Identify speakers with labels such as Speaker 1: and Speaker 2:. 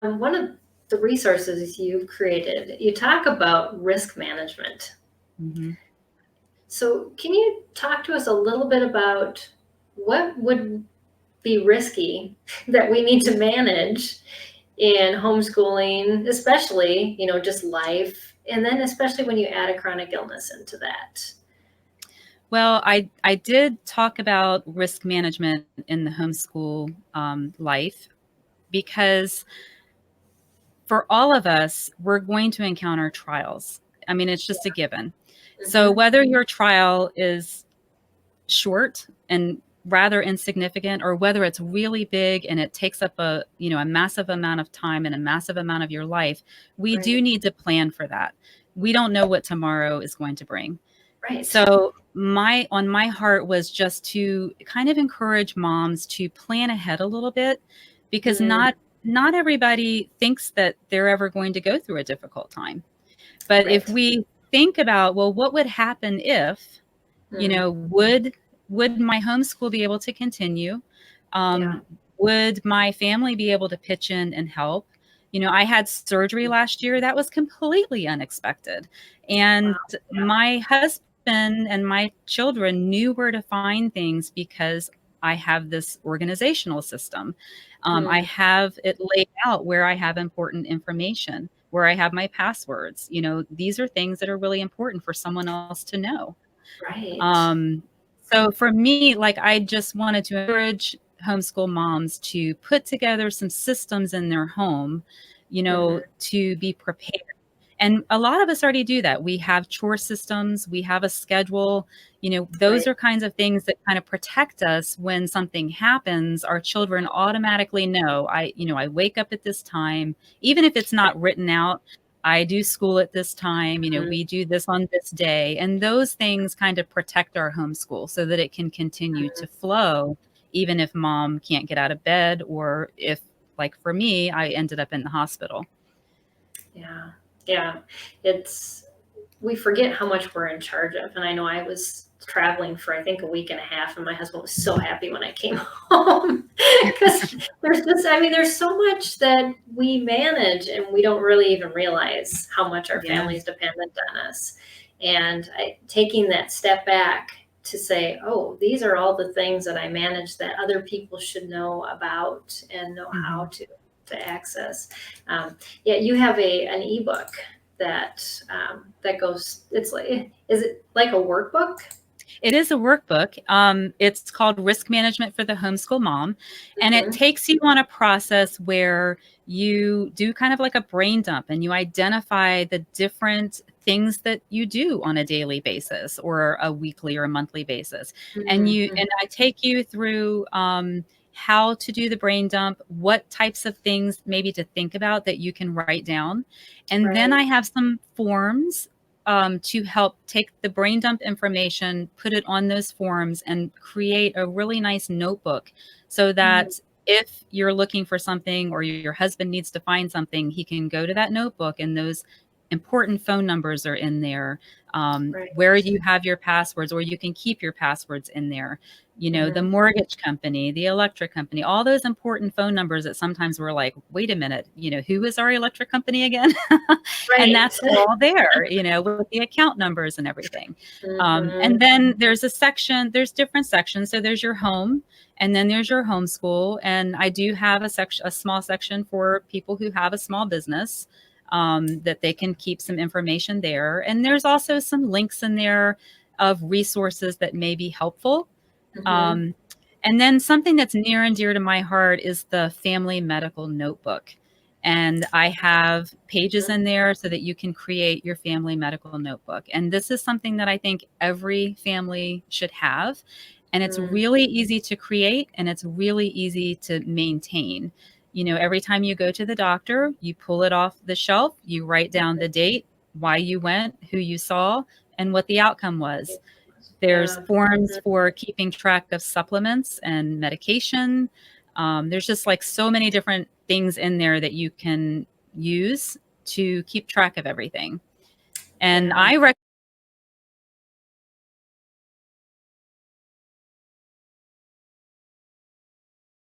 Speaker 1: one of the resources you've created, you talk about risk management.
Speaker 2: Mm-hmm.
Speaker 1: So can you talk to us a little bit about what would be risky that we need to manage in homeschooling, especially, just life, and then especially when you add a chronic illness into that?
Speaker 2: Well, I did talk about risk management in the homeschool life because for all of us, we're going to encounter trials. I mean, it's just a given. So
Speaker 1: Mm-hmm.
Speaker 2: whether your trial is short and rather insignificant, or whether it's really big and it takes up a massive amount of time and a massive amount of your life, we do
Speaker 1: Right.
Speaker 2: need to plan for that. We don't know what tomorrow is going to bring.
Speaker 1: Right.
Speaker 2: So my heart was just to kind of encourage moms to plan ahead a little bit, because
Speaker 1: Mm,
Speaker 2: not everybody thinks that they're ever going to go through a difficult time. But if
Speaker 1: right.
Speaker 2: we think about, well, what would happen if,
Speaker 1: Mm,
Speaker 2: would my homeschool be able to continue?
Speaker 1: yeah.
Speaker 2: Would my family be able to pitch in and help? I had surgery last year that was completely unexpected.
Speaker 1: Wow.
Speaker 2: And
Speaker 1: Yeah.
Speaker 2: my husband and my children knew where to find things because I have this organizational system. I
Speaker 1: Mm,
Speaker 2: have it laid out where I have important information, where I have my passwords. These are things that are really important for someone else to know.
Speaker 1: right.
Speaker 2: Um, so for me, like, I just wanted to encourage homeschool moms to put together some systems in their home,
Speaker 1: Mm-hmm.
Speaker 2: to be prepared. And a lot of us already do that. We have chore systems, we have a schedule. Those
Speaker 1: Right.
Speaker 2: are kinds of things that kind of protect us when something happens. Our children automatically know, I wake up at this time, even if it's not written out. I do school at this time,
Speaker 1: Mm,
Speaker 2: we do this on this day. And those things kind of protect our homeschool so that it can continue to flow, even if mom can't get out of bed, or if, like for me, I ended up in the hospital.
Speaker 1: yeah. Yeah. It's we forget how much we're in charge of. And I know I was traveling for I think a week and a half, and my husband was so happy when I came home because there's so much that we manage, and we don't really even realize how much our
Speaker 2: Yeah.
Speaker 1: family's dependent on us. And taking that step back to say, oh, these are all the things that I manage that other people should know about and know how
Speaker 2: Mhm.
Speaker 1: to access. Yeah, you have an ebook that goes. It's like, is it like a workbook?
Speaker 2: It is a workbook. It's called Risk Management for the Homeschool Mom. And it
Speaker 1: Mm-hmm.
Speaker 2: takes you on a process where you do kind of like a brain dump, and you identify the different things that you do on a daily basis or a weekly or a monthly basis.
Speaker 1: Mm-hmm.
Speaker 2: And I take you through how to do the brain dump, what types of things maybe to think about that you can write down. And then
Speaker 1: Right.
Speaker 2: I have some forms to help take the brain dump information, put it on those forms, and create a really nice notebook so
Speaker 1: Mm,
Speaker 2: that if you're looking for something or your husband needs to find something, he can go to that notebook and those important phone numbers are in there,
Speaker 1: right.
Speaker 2: where you have your passwords, or you can keep your passwords in there. The
Speaker 1: Mm-hmm.
Speaker 2: mortgage company, the electric company, all those important phone numbers that sometimes we're like, wait a minute, who is our electric company again? And
Speaker 1: Right.
Speaker 2: that's all there, with the account numbers and everything.
Speaker 1: Mm-hmm.
Speaker 2: And then there's different sections. So there's your home, and then there's your homeschool. And I do have a small section for people who have a small business, that they can keep some information there. And there's also some links in there of resources that may be helpful.
Speaker 1: Mm-hmm.
Speaker 2: Um, and then something that's near and dear to my heart is the family medical notebook. And I have pages in there so that you can create your family medical notebook. And this is something that I think every family should have. And it's
Speaker 1: Mm-hmm.
Speaker 2: really easy to create, and it's really easy to maintain. Every time you go to the doctor, you pull it off the shelf, you write down the date, why you went, who you saw, and what the outcome was. There's
Speaker 1: Yeah.
Speaker 2: forms for keeping track of supplements and medication. There's just like so many different things in there that you can use to keep track of everything. And
Speaker 1: Yeah.
Speaker 2: I